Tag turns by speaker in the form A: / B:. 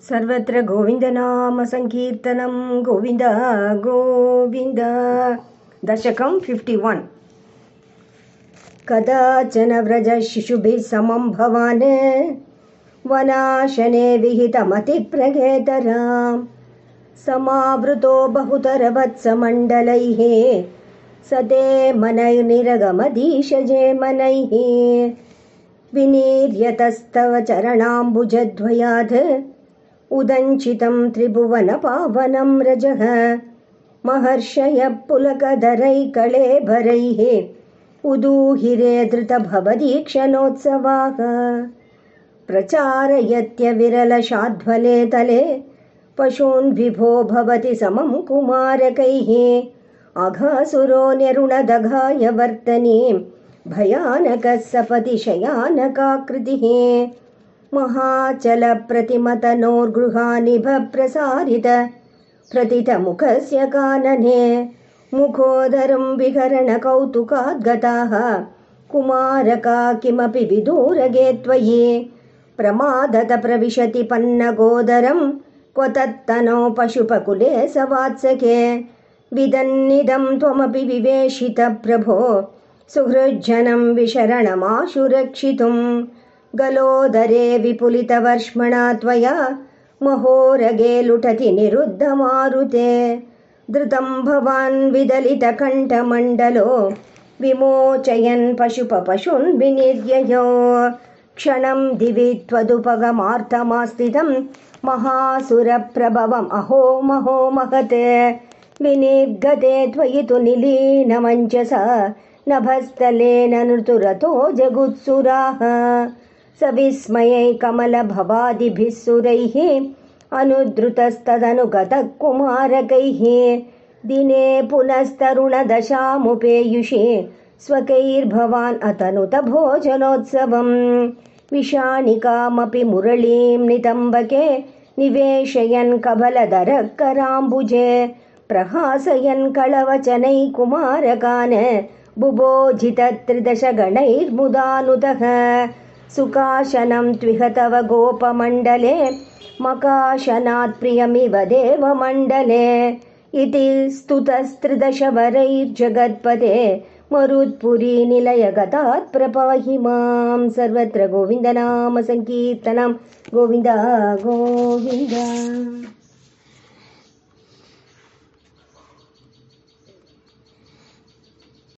A: सर्वत्र गोविन्दनाम संकीर्तनं गोविन्द गोविन्द। दशकं 51। कदाचन व्रज शिशुभिः समं भवान् वनाशने विहितमतिप्रगेतरां समावृतो बहुतरवत्समण्डलैः सते मनैर्निरगमदीशजे मनैः विनीर्यतस्तव चरणाम्बुजद्वयात् उदञ्चितं त्रिभुवनपावनं रजः महर्षयः पुलकधरैकळेभरैः उदूहिरे धृतभवदीक्षणोत्सवाः प्रचारयत्यविरलशाध्वले तले पशून् विभो भवति समं कुमारकैः अघासुरो न्यरुणदघाय वर्तनीं भयानकः सपति शयानकाकृतिः महाचलप्रतिमतनोर्गृहानिभ प्रसारित प्रतितमुखस्य कानने मुखोदरं विहरणकौतुकाद्गताः कुमारका किमपि विदूरगे त्वयि प्रमादत प्रविशति पन्नगोदरं क्व तत्तनो पशुपकुले सवात्सके विदन्निदं त्वमपि विवेशित प्रभो सुहृज्जनं विशरणमाशु रक्षितुं गलोदरे विपुलितवर्ष्मणा त्वया महोरगे लुठति निरुद्धमारुते धृतं भवान् विदलितकण्ठमण्डलो विमोचयन् पशुपशून् विनिर्ययो क्षणं दिवि त्वदुपगमार्तमास्थितं महासुरप्रभवम् अहो महो महते विनिर्गते त्वयि तु निलीनमञ्जसा नभस्थलेन नृतुरतो जगुत्सुराः सविस्मयै कमलभवादिभिः सुरैः अनुद्रुतस्तदनुगतः कुमारकैः दिने पुनस्तरुणदशामुपेयुषे स्वकैर्भवान् अतनुत भोजनोत्सवं विषाणिकामपि मुरलीं नितम्बके निवेशयन् कबलधरः कराम्बुजे प्रहासयन् कळवचनै कुमारकान् बुभोजितत्रिदशगणैर्मुदानुतः सुकाशनं त्विहतव गोपमण्डले मकाशनात् प्रियमिव देवमण्डले इति स्तुतस्त्रिदशवरैर्जगत्पते मरुत्पुरी निलयगतात् प्रपाहि मां सर्वत्र गोविन्दनाम संकीर्तनं गोविन्द गोविन्द।